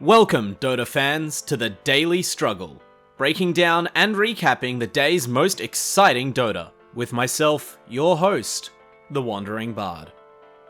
Welcome, Dota fans, to the Daily Struggle, breaking down and recapping the day's most exciting Dota, with myself, your host, the Wandering Bard.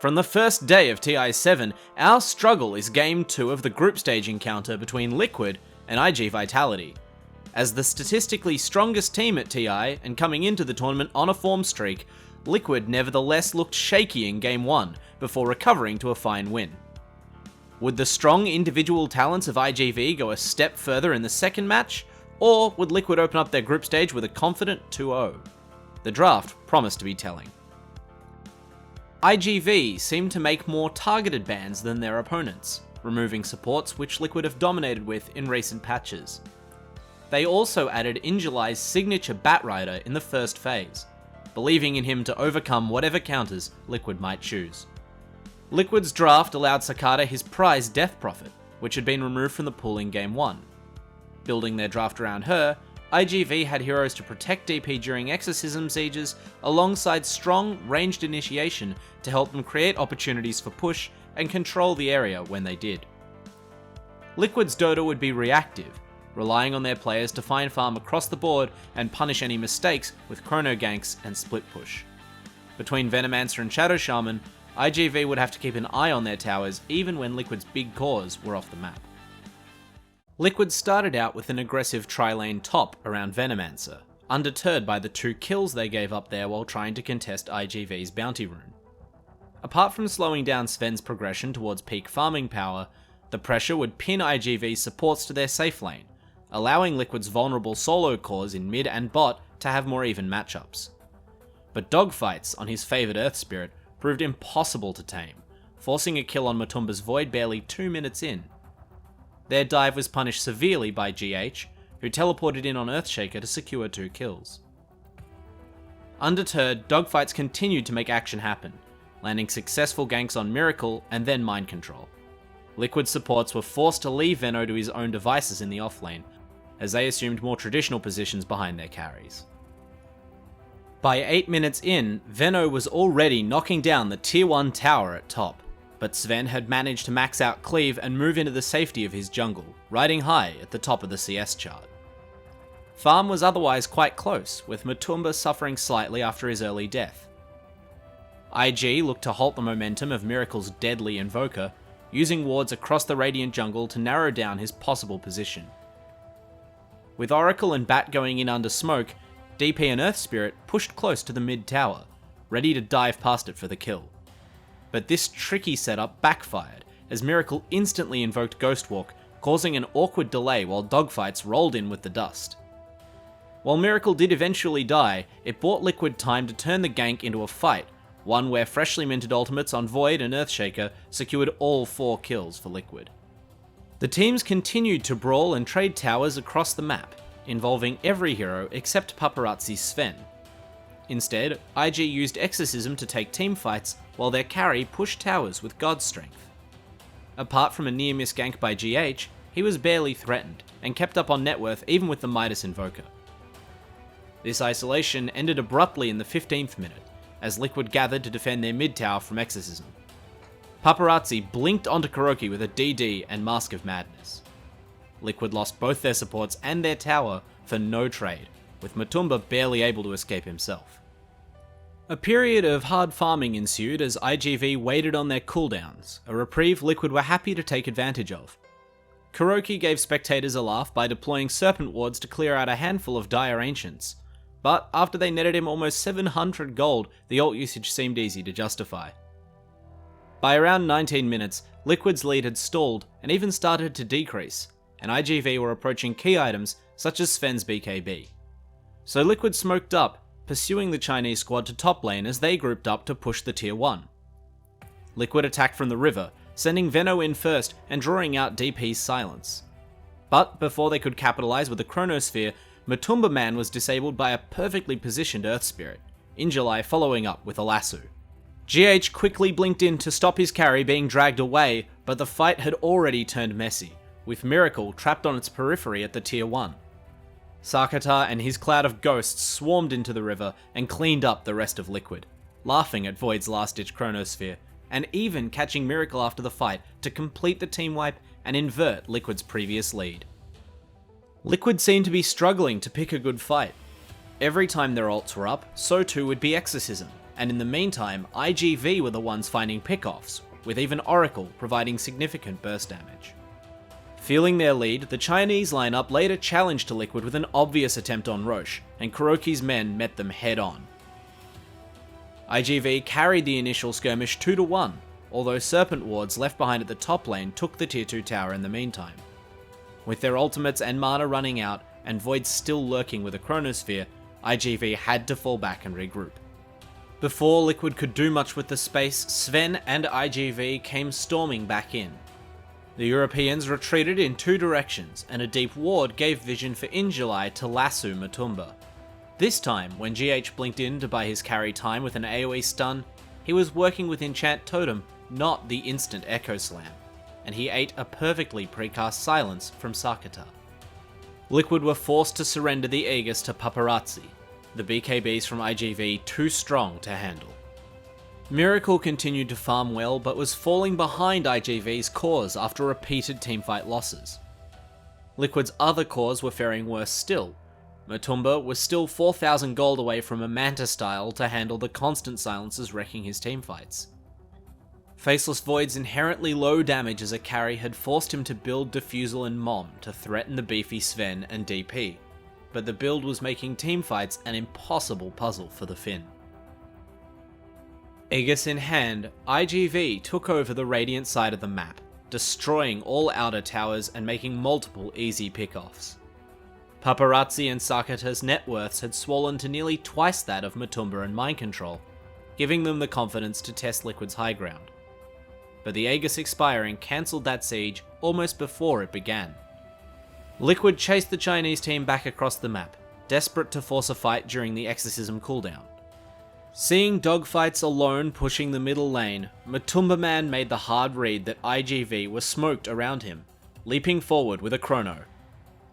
From the first day of TI7, our struggle is Game 2 of the Groupstage encounter between Liquid and iG.Vitality. As the statistically strongest team at TI and coming into the tournament on a form streak, Liquid nevertheless looked shaky in Game 1 before recovering to a fine win. Would the strong individual talents of iG.V go a step further in the second match, or would Liquid open up their group stage with a confident 2-0? The draft promised to be telling. iG.V seemed to make more targeted bans than their opponents, removing supports which Liquid have dominated with in recent patches. They also added iG.Vi's signature Batrider in the first phase, believing in him to overcome whatever counters Liquid might choose. Liquid's draft allowed Sakata his prized Death Prophet, which had been removed from the pool in Game 1. Building their draft around her, iG.V had heroes to protect DP during exorcism sieges, alongside strong, ranged initiation to help them create opportunities for push and control the area when they did. Liquid's Dota would be reactive, relying on their players to find farm across the board and punish any mistakes with chrono ganks and split push. Between Venomancer and Shadow Shaman, iG.V would have to keep an eye on their towers even when Liquid's big cores were off the map. Liquid started out with an aggressive tri-lane top around Venomancer, undeterred by the 2 kills they gave up there while trying to contest iG.V's bounty rune. Apart from slowing down Sven's progression towards peak farming power, the pressure would pin iG.V's supports to their safe lane, allowing Liquid's vulnerable solo cores in mid and bot to have more even matchups. But dogfights on his favoured Earth Spirit proved impossible to tame, forcing a kill on Matumba's Void barely 2 minutes in. Their dive was punished severely by GH, who teleported in on Earthshaker to secure 2 kills. Undeterred, dogfights continued to make action happen, landing successful ganks on Miracle and then Mind Control. Liquid supports were forced to leave Veno to his own devices in the offlane, as they assumed more traditional positions behind their carries. By 8 minutes in, Veno was already knocking down the tier 1 tower at top, but Sven had managed to max out Cleave and move into the safety of his jungle, riding high at the top of the CS chart. Farm was otherwise quite close, with Matumba suffering slightly after his early death. iG looked to halt the momentum of Miracle's deadly Invoker, using wards across the Radiant jungle to narrow down his possible position. With Oracle and Bat going in under smoke, DP and Earth Spirit pushed close to the mid tower, ready to dive past it for the kill. But this tricky setup backfired, as Miracle instantly invoked Ghostwalk, causing an awkward delay while dogfights rolled in with the dust. While Miracle did eventually die, it bought Liquid time to turn the gank into a fight, one where freshly minted ultimates on Void and Earthshaker secured all 4 kills for Liquid. The teams continued to brawl and trade towers across the map, involving every hero except Paparazzi's Sven. Instead, iG used Exorcism to take teamfights, while their carry pushed towers with God Strength. Apart from a near-miss gank by GH, he was barely threatened, and kept up on net worth even with the Midas Invoker. This isolation ended abruptly in the 15th minute, as Liquid gathered to defend their mid tower from Exorcism. Paparazzi blinked onto Kuroki with a DD and Mask of Madness. Liquid lost both their supports and their tower for no trade, with Matumba barely able to escape himself. A period of hard farming ensued as iG.V waited on their cooldowns, a reprieve Liquid were happy to take advantage of. Kuroki gave spectators a laugh by deploying Serpent Wards to clear out a handful of dire Ancients, but after they netted him almost 700 gold, the ult usage seemed easy to justify. By around 19 minutes, Liquid's lead had stalled and even started to decrease, and iG.V were approaching key items such as Sven's BKB. So Liquid smoked up, pursuing the Chinese squad to top lane as they grouped up to push the tier 1. Liquid attacked from the river, sending Veno in first and drawing out DP's silence. But before they could capitalize with the Chronosphere, Matumba Man was disabled by a perfectly positioned Earth Spirit, iG.Vi following up with a lasso. GH quickly blinked in to stop his carry being dragged away, but the fight had already turned messy, with Miracle trapped on its periphery at the tier 1. Sakata and his cloud of ghosts swarmed into the river and cleaned up the rest of Liquid, laughing at Void's last-ditch Chronosphere, and even catching Miracle after the fight to complete the team wipe and invert Liquid's previous lead. Liquid seemed to be struggling to pick a good fight. Every time their ults were up, so too would be Exorcism, and in the meantime, iG.V were the ones finding pickoffs, with even Oracle providing significant burst damage. Feeling their lead, the Chinese lineup laid a challenge to Liquid with an obvious attempt on Roche, and Kuroki's men met them head on. iG.V carried the initial skirmish 2-1, although Serpent wards left behind at the top lane took the tier 2 tower in the meantime. With their ultimates and mana running out, and Void still lurking with a Chronosphere, iG.V had to fall back and regroup. Before Liquid could do much with the space, Sven and iG.V came storming back in. The Europeans retreated in two directions, and a deep ward gave vision for iG.Vitality to lasso Matumba. This time, when GH blinked in to buy his carry time with an AoE stun, he was working with Enchant Totem, not the instant Echo Slam, and he ate a perfectly precast silence from Sakata. Liquid were forced to surrender the Aegis to Paparazzi, the BKBs from iG.V too strong to handle. Miracle continued to farm well, but was falling behind iG.V's cores after repeated teamfight losses. Liquid's other cores were faring worse still. Matumba was still 4,000 gold away from a Manta style to handle the constant silences wrecking his teamfights. Faceless Void's inherently low damage as a carry had forced him to build Diffusal and Mom to threaten the beefy Sven and DP, but the build was making teamfights an impossible puzzle for the Finn. Aegis in hand, iG.V took over the Radiant side of the map, destroying all outer towers and making multiple easy pickoffs. Paparazzi and Sakata's net worths had swollen to nearly twice that of Matumba and Mind Control, giving them the confidence to test Liquid's high ground. But the Aegis expiring cancelled that siege almost before it began. Liquid chased the Chinese team back across the map, desperate to force a fight during the Exorcism cooldown. Seeing dogfights alone pushing the middle lane, Matumba Man made the hard read that iG.V was smoked around him, leaping forward with a chrono.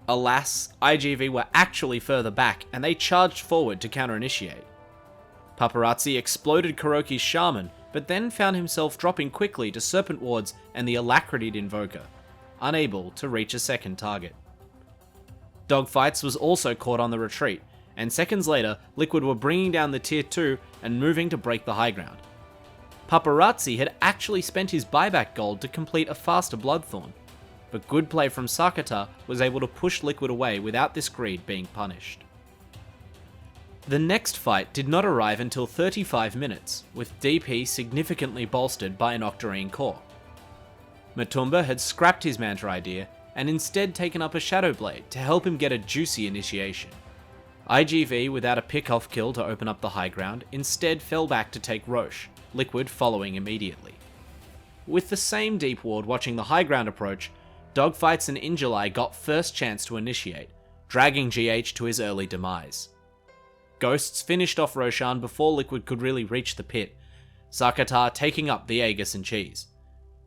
Alas, iG.V were actually further back and they charged forward to counter-initiate. Paparazzi exploded Kuroki's Shaman, but then found himself dropping quickly to Serpent wards and the Alacrity'd Invoker, unable to reach a second target. Dogfights was also caught on the retreat, and seconds later, Liquid were bringing down the tier 2 and moving to break the high ground. Paparazzi had actually spent his buyback gold to complete a faster Bloodthorn, but good play from Sakata was able to push Liquid away without this greed being punished. The next fight did not arrive until 35 minutes, with DP significantly bolstered by an Octarine core. Matumba had scrapped his Manta idea and instead taken up a Shadow Blade to help him get a juicy initiation. iG.V, without a pick-off kill to open up the high ground, instead fell back to take Roche, Liquid following immediately. With the same deep ward watching the high ground approach, Dogfights and iG.Vitality got first chance to initiate, dragging GH to his early demise. Ghosts finished off Roshan before Liquid could really reach the pit, Sakata taking up the Aegis and Cheese.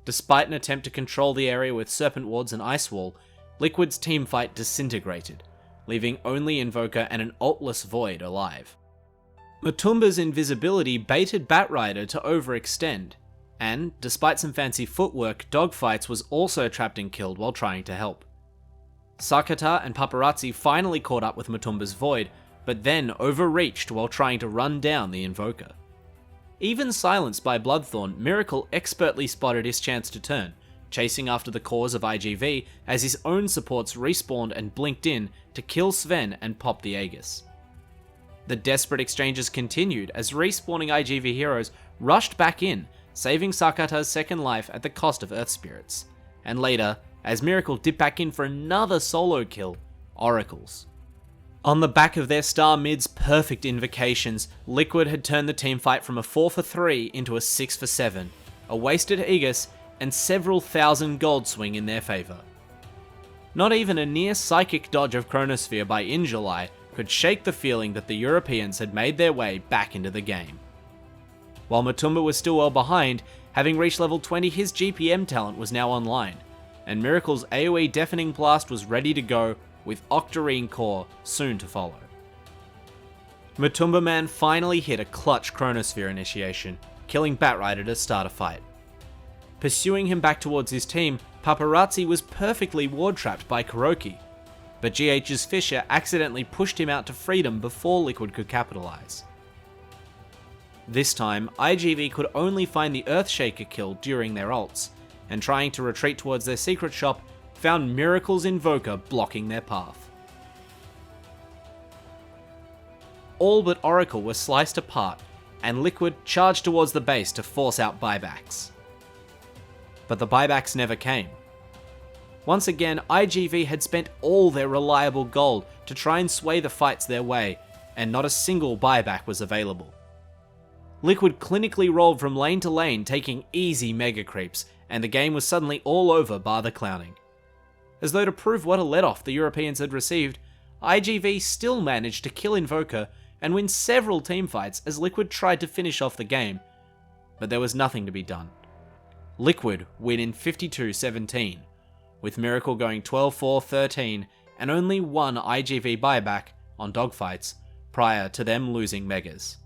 Despite an attempt to control the area with Serpent wards and Ice Wall, Liquid's teamfight disintegrated, leaving only Invoker and an ultless Void alive. Matumba's invisibility baited Batrider to overextend, and, despite some fancy footwork, Dogfights was also trapped and killed while trying to help. Sakata and Paparazzi finally caught up with Matumba's Void, but then overreached while trying to run down the Invoker. Even silenced by Bloodthorn, Miracle expertly spotted his chance to turn, chasing after the cores of iG.V as his own supports respawned and blinked in to kill Sven and pop the Aegis. The desperate exchanges continued as respawning iG.V heroes rushed back in, saving Sakata's second life at the cost of Earth Spirits, and later, as Miracle dipped back in for another solo kill, Oracles. On the back of their star mid's perfect invocations, Liquid had turned the teamfight from a 4-for-3 into a 6-for-7, a wasted Aegis, and several thousand gold swing in their favour. Not even a near psychic dodge of Chronosphere by iG.Vitality could shake the feeling that the Europeans had made their way back into the game. While Matumba was still well behind, having reached level 20 his GPM talent was now online, and Miracle's AoE Deafening Blast was ready to go, with Octarine core soon to follow. Matumba Man finally hit a clutch Chronosphere initiation, killing Batrider to start a fight. Pursuing him back towards his team, Paparazzi was perfectly ward-trapped by Kuroki, but GH's Fisher accidentally pushed him out to freedom before Liquid could capitalize. This time, iG.V could only find the Earthshaker kill during their ults, and trying to retreat towards their secret shop, found Miracle's Invoker blocking their path. All but Oracle were sliced apart, and Liquid charged towards the base to force out buybacks. But the buybacks never came. Once again, iG.V had spent all their reliable gold to try and sway the fights their way, and not a single buyback was available. Liquid clinically rolled from lane to lane, taking easy mega creeps, and the game was suddenly all over bar the clowning. As though to prove what a let-off the Europeans had received, iG.V still managed to kill Invoker and win several teamfights as Liquid tried to finish off the game, but there was nothing to be done. Liquid win in 52-17, with Miracle going 12-4-13 and only one iG.V buyback on dogfights prior to them losing Megas.